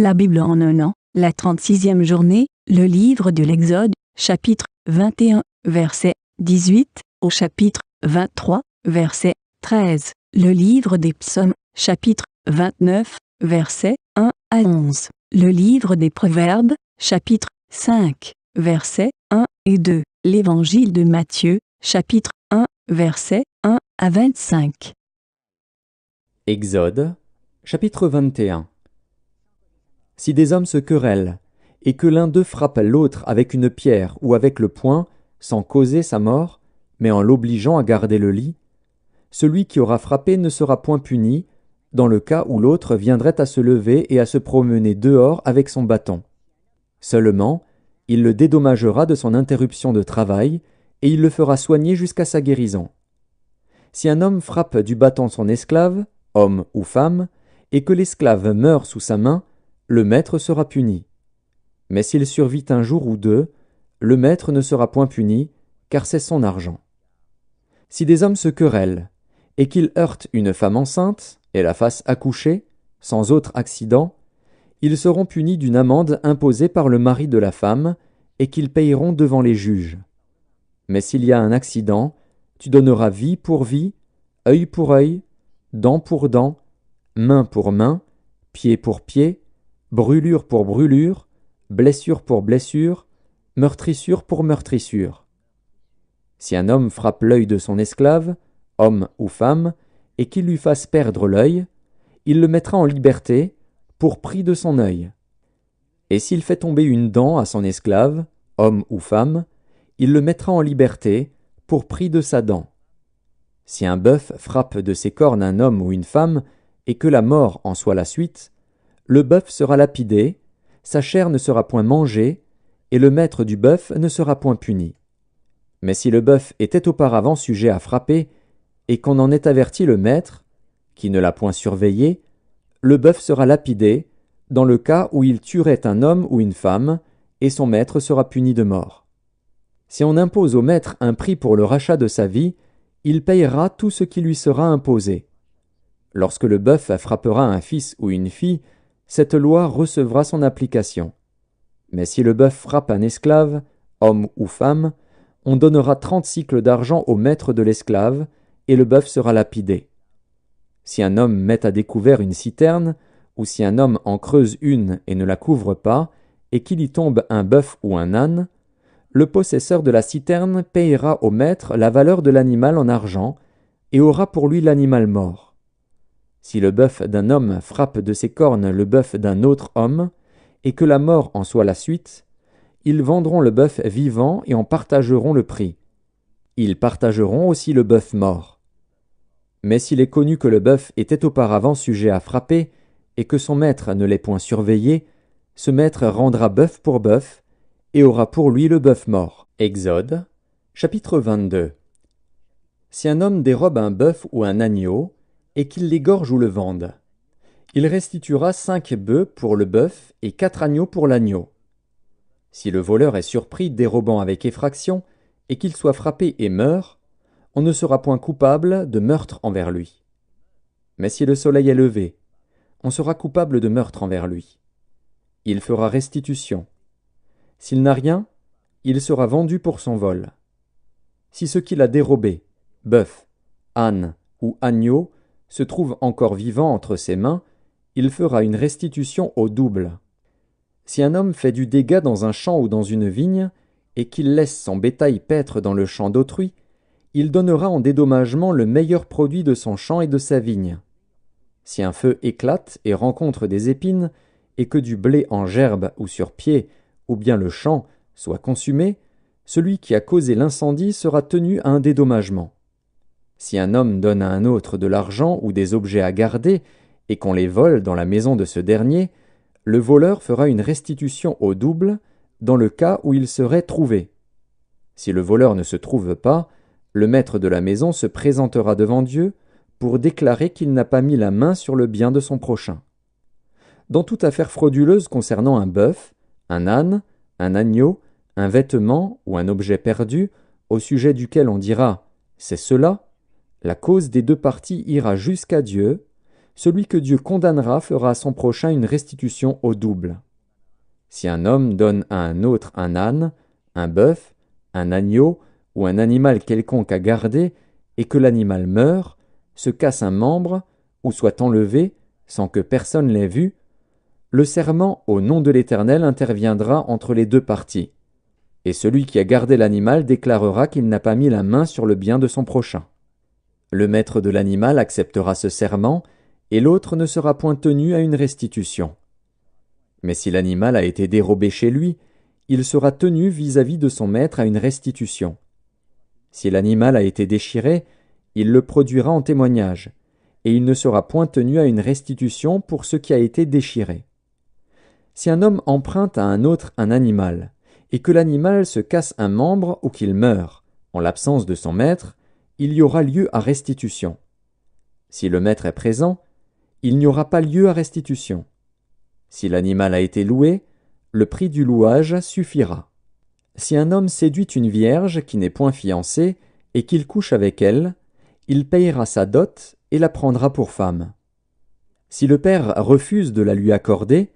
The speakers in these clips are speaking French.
La Bible en un an, la 36e journée, le livre de l'Exode, chapitre 21, verset 18, au chapitre 23, verset 13. Le livre des psaumes, chapitre 29, versets 1 à 11. Le livre des proverbes, chapitre 5, versets 1 et 2. L'évangile de Matthieu, chapitre 1, versets 1 à 25. Exode, chapitre 21. Si des hommes se querellent, et que l'un d'eux frappe l'autre avec une pierre ou avec le poing, sans causer sa mort, mais en l'obligeant à garder le lit, celui qui aura frappé ne sera point puni, dans le cas où l'autre viendrait à se lever et à se promener dehors avec son bâton. Seulement, il le dédommagera de son interruption de travail, et il le fera soigner jusqu'à sa guérison. Si un homme frappe du bâton son esclave, homme ou femme, et que l'esclave meurt sous sa main, le maître sera puni. Mais s'il survit un jour ou deux, le maître ne sera point puni, car c'est son argent. Si des hommes se querellent, et qu'ils heurtent une femme enceinte, et la fassent accoucher, sans autre accident, ils seront punis d'une amende imposée par le mari de la femme, et qu'ils payeront devant les juges. Mais s'il y a un accident, tu donneras vie pour vie, œil pour œil, dent pour dent, main pour main, pied pour pied, brûlure pour brûlure, blessure pour blessure, meurtrissure pour meurtrissure. Si un homme frappe l'œil de son esclave, homme ou femme, et qu'il lui fasse perdre l'œil, il le mettra en liberté, pour prix de son œil. Et s'il fait tomber une dent à son esclave, homme ou femme, il le mettra en liberté, pour prix de sa dent. Si un bœuf frappe de ses cornes un homme ou une femme, et que la mort en soit la suite, le bœuf sera lapidé, sa chair ne sera point mangée, et le maître du bœuf ne sera point puni. Mais si le bœuf était auparavant sujet à frapper, et qu'on en ait averti le maître, qui ne l'a point surveillé, le bœuf sera lapidé, dans le cas où il tuerait un homme ou une femme, et son maître sera puni de mort. Si on impose au maître un prix pour le rachat de sa vie, il payera tout ce qui lui sera imposé. Lorsque le bœuf frappera un fils ou une fille, cette loi recevra son application. Mais si le bœuf frappe un esclave, homme ou femme, on donnera 30 sicles d'argent au maître de l'esclave, et le bœuf sera lapidé. Si un homme met à découvert une citerne, ou si un homme en creuse une et ne la couvre pas, et qu'il y tombe un bœuf ou un âne, le possesseur de la citerne payera au maître la valeur de l'animal en argent, et aura pour lui l'animal mort. Si le bœuf d'un homme frappe de ses cornes le bœuf d'un autre homme, et que la mort en soit la suite, ils vendront le bœuf vivant et en partageront le prix. Ils partageront aussi le bœuf mort. Mais s'il est connu que le bœuf était auparavant sujet à frapper, et que son maître ne l'ait point surveillé, ce maître rendra bœuf pour bœuf, et aura pour lui le bœuf mort. Exode, chapitre 22. Si un homme dérobe un bœuf ou un agneau, et qu'il l'égorge ou le vende, il restituera 5 bœufs pour le bœuf et 4 agneaux pour l'agneau. Si le voleur est surpris dérobant avec effraction, et qu'il soit frappé et meurt, on ne sera point coupable de meurtre envers lui. Mais si le soleil est levé, on sera coupable de meurtre envers lui. Il fera restitution. S'il n'a rien, il sera vendu pour son vol. Si ce qu'il a dérobé, bœuf, âne ou agneau, se trouve encore vivant entre ses mains, il fera une restitution au double. Si un homme fait du dégât dans un champ ou dans une vigne, et qu'il laisse son bétail paître dans le champ d'autrui, il donnera en dédommagement le meilleur produit de son champ et de sa vigne. Si un feu éclate et rencontre des épines, et que du blé en gerbe ou sur pied, ou bien le champ, soit consumé, celui qui a causé l'incendie sera tenu à un dédommagement. Si un homme donne à un autre de l'argent ou des objets à garder, et qu'on les vole dans la maison de ce dernier, le voleur fera une restitution au double, dans le cas où il serait trouvé. Si le voleur ne se trouve pas, le maître de la maison se présentera devant Dieu pour déclarer qu'il n'a pas mis la main sur le bien de son prochain. Dans toute affaire frauduleuse concernant un bœuf, un âne, un agneau, un vêtement ou un objet perdu, au sujet duquel on dira « c'est cela », la cause des deux parties ira jusqu'à Dieu, celui que Dieu condamnera fera à son prochain une restitution au double. Si un homme donne à un autre un âne, un bœuf, un agneau ou un animal quelconque à garder, et que l'animal meure, se casse un membre, ou soit enlevé, sans que personne l'ait vu, le serment au nom de l'Éternel interviendra entre les deux parties, et celui qui a gardé l'animal déclarera qu'il n'a pas mis la main sur le bien de son prochain. Le maître de l'animal acceptera ce serment, et l'autre ne sera point tenu à une restitution. Mais si l'animal a été dérobé chez lui, il sera tenu vis-à-vis de son maître à une restitution. Si l'animal a été déchiré, il le produira en témoignage, et il ne sera point tenu à une restitution pour ce qui a été déchiré. Si un homme emprunte à un autre un animal, et que l'animal se casse un membre ou qu'il meure, en l'absence de son maître, il y aura lieu à restitution. Si le maître est présent, il n'y aura pas lieu à restitution. Si l'animal a été loué, le prix du louage suffira. Si un homme séduit une vierge qui n'est point fiancée et qu'il couche avec elle, il payera sa dot et la prendra pour femme. Si le père refuse de la lui accorder,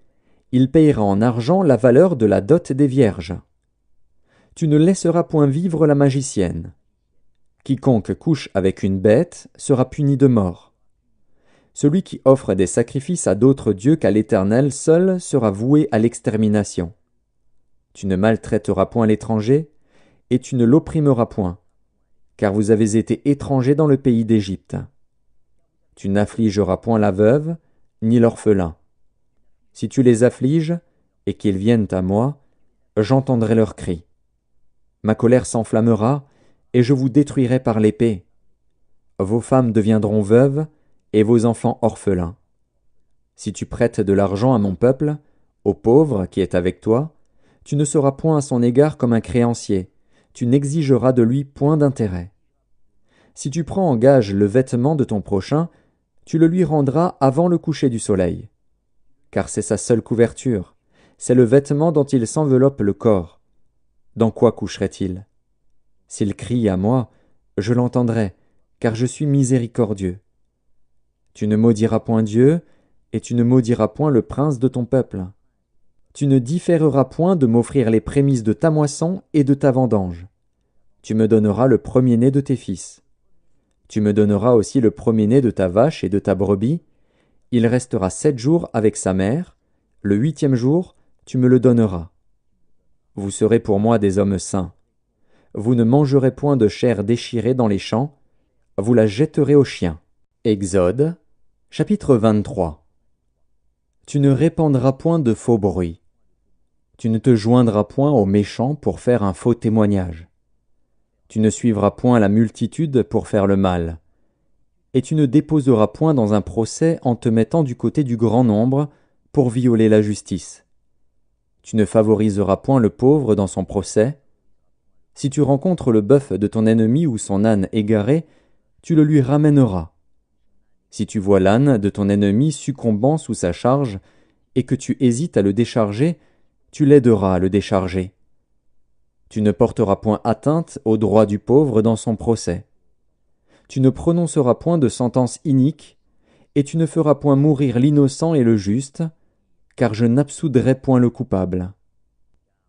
il payera en argent la valeur de la dot des vierges. Tu ne laisseras point vivre la magicienne. Quiconque couche avec une bête sera puni de mort. Celui qui offre des sacrifices à d'autres dieux qu'à l'Éternel seul sera voué à l'extermination. Tu ne maltraiteras point l'étranger, et tu ne l'opprimeras point, car vous avez été étrangers dans le pays d'Égypte. Tu n'affligeras point la veuve, ni l'orphelin. Si tu les affliges, et qu'ils viennent à moi, j'entendrai leurs cris. Ma colère s'enflammera, et je vous détruirai par l'épée. Vos femmes deviendront veuves, et vos enfants orphelins. Si tu prêtes de l'argent à mon peuple, au pauvre qui est avec toi, tu ne seras point à son égard comme un créancier, tu n'exigeras de lui point d'intérêt. Si tu prends en gage le vêtement de ton prochain, tu le lui rendras avant le coucher du soleil. Car c'est sa seule couverture, c'est le vêtement dont il s'enveloppe le corps. Dans quoi coucherait-il? S'il crie à moi, je l'entendrai, car je suis miséricordieux. Tu ne maudiras point Dieu, et tu ne maudiras point le prince de ton peuple. Tu ne différeras point de m'offrir les prémices de ta moisson et de ta vendange. Tu me donneras le premier-né de tes fils. Tu me donneras aussi le premier-né de ta vache et de ta brebis. Il restera 7 jours avec sa mère. Le 8e jour, tu me le donneras. Vous serez pour moi des hommes saints. Vous ne mangerez point de chair déchirée dans les champs. Vous la jetterez aux chiens. Exode, chapitre 23. Tu ne répandras point de faux bruits. Tu ne te joindras point aux méchants pour faire un faux témoignage. Tu ne suivras point la multitude pour faire le mal. Et tu ne déposeras point dans un procès en te mettant du côté du grand nombre pour violer la justice. Tu ne favoriseras point le pauvre dans son procès. Si tu rencontres le bœuf de ton ennemi ou son âne égaré, tu le lui ramèneras. Si tu vois l'âne de ton ennemi succombant sous sa charge, et que tu hésites à le décharger, tu l'aideras à le décharger. Tu ne porteras point atteinte au droit du pauvre dans son procès. Tu ne prononceras point de sentence inique, et tu ne feras point mourir l'innocent et le juste, car je n'absoudrai point le coupable.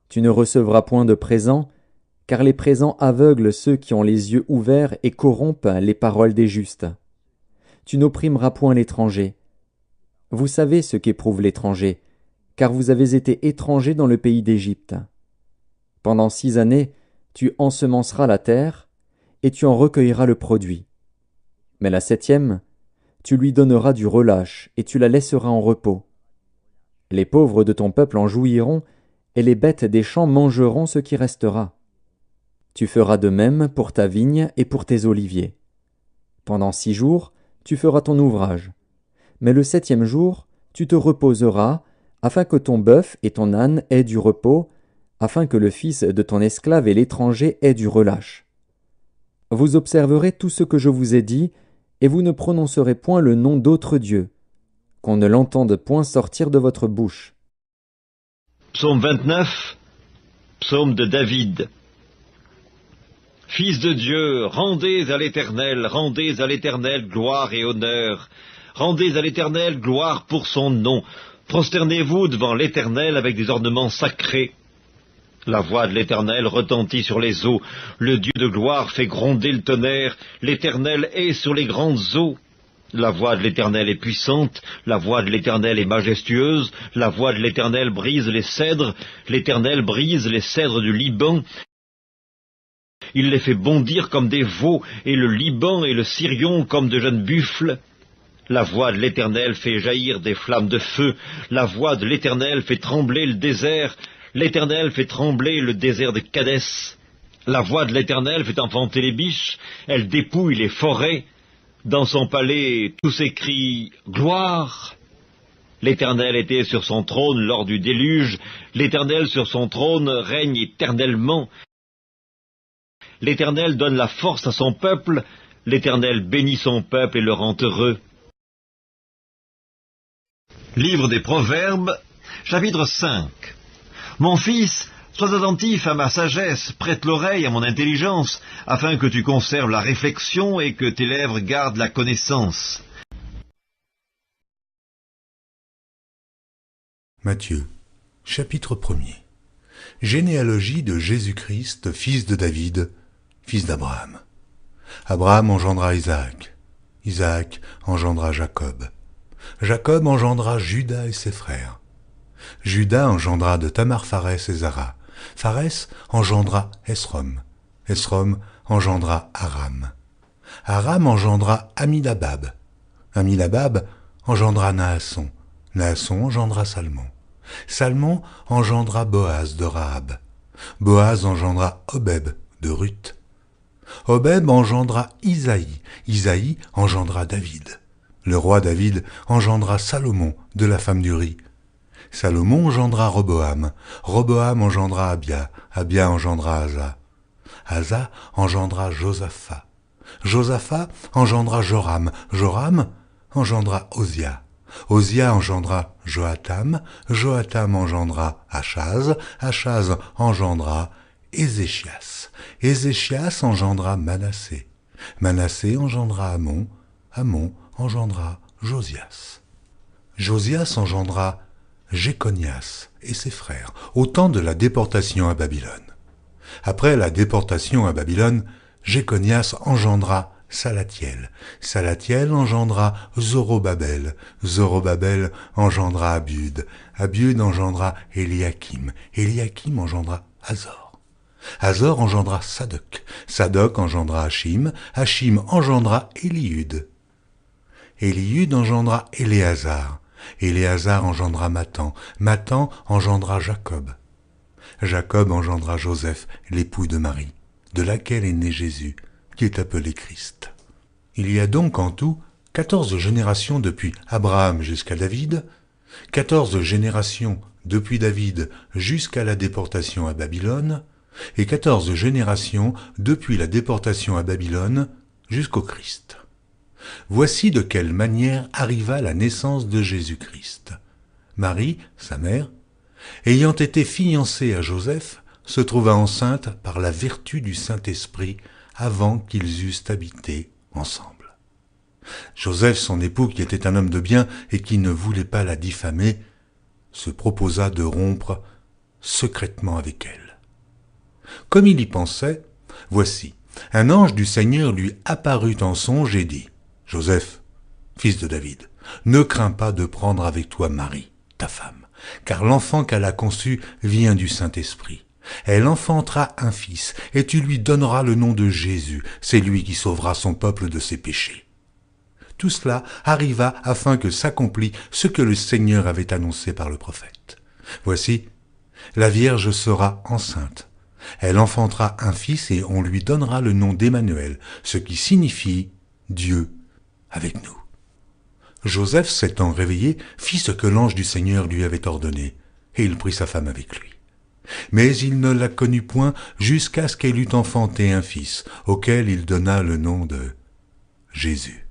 Tu ne recevras point de présents, car les présents aveuglent ceux qui ont les yeux ouverts et corrompent les paroles des justes. Tu n'opprimeras point l'étranger. Vous savez ce qu'éprouve l'étranger, car vous avez été étrangers dans le pays d'Égypte. Pendant 6 années, tu ensemenceras la terre, et tu en recueilleras le produit. Mais la 7e, tu lui donneras du relâche, et tu la laisseras en repos. Les pauvres de ton peuple en jouiront, et les bêtes des champs mangeront ce qui restera. Tu feras de même pour ta vigne et pour tes oliviers. Pendant 6 jours, tu feras ton ouvrage. Mais le 7e jour, tu te reposeras, afin que ton bœuf et ton âne aient du repos, afin que le fils de ton esclave et l'étranger aient du relâche. Vous observerez tout ce que je vous ai dit, et vous ne prononcerez point le nom d'autre Dieu, qu'on ne l'entende point sortir de votre bouche. Psaume 29, psaume de David. Fils de Dieu, rendez à l'Éternel gloire et honneur. Rendez à l'Éternel gloire pour son nom. Prosternez-vous devant l'Éternel avec des ornements sacrés. La voix de l'Éternel retentit sur les eaux. Le Dieu de gloire fait gronder le tonnerre. L'Éternel est sur les grandes eaux. La voix de l'Éternel est puissante, la voix de l'Éternel est majestueuse, la voix de l'Éternel brise les cèdres, l'Éternel brise les cèdres du Liban. Il les fait bondir comme des veaux, et le Liban et le Sirion comme de jeunes buffles. La voix de l'Éternel fait jaillir des flammes de feu, la voix de l'Éternel fait trembler le désert, l'Éternel fait trembler le désert de Kadès. La voix de l'Éternel fait enfanter les biches, elle dépouille les forêts. Dans son palais, tous s'écrient « Gloire !» L'Éternel était sur son trône lors du déluge, l'Éternel sur son trône règne éternellement. L'Éternel donne la force à son peuple, l'Éternel bénit son peuple et le rend heureux. Livre des Proverbes, chapitre 5. Mon fils, sois attentif à ma sagesse, prête l'oreille à mon intelligence, afin que tu conserves la réflexion et que tes lèvres gardent la connaissance. Matthieu, chapitre 1er. Généalogie de Jésus-Christ, fils de David, fils d'Abraham. Abraham engendra Isaac. Isaac engendra Jacob. Jacob engendra Juda et ses frères. Juda engendra de Tamar Pharès et Zara. Pharès engendra Esrom. Esrom engendra Aram. Aram engendra Aminadab. Aminadab engendra Naasson. Naasson engendra Salmon. Salmon engendra Boaz de Rahab. Boaz engendra Obeb de Ruth. Obeb engendra Isaïe. Isaïe engendra David. Le roi David engendra Salomon de la femme d'Uri. Salomon engendra Roboam. Roboam engendra Abia. Abia engendra Asa. Asa engendra Josaphat. Josaphat engendra Joram. Joram engendra Osia. Osia engendra Joatam. Joatam engendra Achaz. Achaz engendra Ézéchias. Ézéchias engendra Manassé. Manassé engendra Amon. Amon engendra Josias. Josias engendra Jéconias et ses frères, au temps de la déportation à Babylone. Après la déportation à Babylone, Jéconias engendra Salatiel. Salatiel engendra Zorobabel. Zorobabel engendra Abiud. Abiud engendra Éliakim. Éliakim engendra Azor. Azor engendra Sadoc. Sadoc engendra Hachim. Hachim engendra Éliud. Éliud engendra Éléazar. Éléazar engendra Mathan. Mathan engendra Jacob. Jacob engendra Joseph, l'époux de Marie, de laquelle est né Jésus, qui est appelé Christ. Il y a donc en tout 14 générations depuis Abraham jusqu'à David, 14 générations depuis David jusqu'à la déportation à Babylone, et 14 générations depuis la déportation à Babylone jusqu'au Christ. Voici de quelle manière arriva la naissance de Jésus-Christ. Marie, sa mère, ayant été fiancée à Joseph, se trouva enceinte par la vertu du Saint-Esprit avant qu'ils eussent habité ensemble. Joseph, son époux, qui était un homme de bien et qui ne voulait pas la diffamer, se proposa de rompre secrètement avec elle. Comme il y pensait, voici, un ange du Seigneur lui apparut en songe et dit : « Joseph, fils de David, ne crains pas de prendre avec toi Marie, ta femme, car l'enfant qu'elle a conçu vient du Saint-Esprit. Elle enfantera un fils, et tu lui donneras le nom de Jésus, c'est lui qui sauvera son peuple de ses péchés. » Tout cela arriva afin que s'accomplît ce que le Seigneur avait annoncé par le prophète. Voici, la Vierge sera enceinte. Elle enfantera un fils et on lui donnera le nom d'Emmanuel, ce qui signifie Dieu avec nous. Joseph, s'étant réveillé, fit ce que l'ange du Seigneur lui avait ordonné, et il prit sa femme avec lui. Mais il ne la connut point jusqu'à ce qu'elle eût enfanté un fils, auquel il donna le nom de Jésus.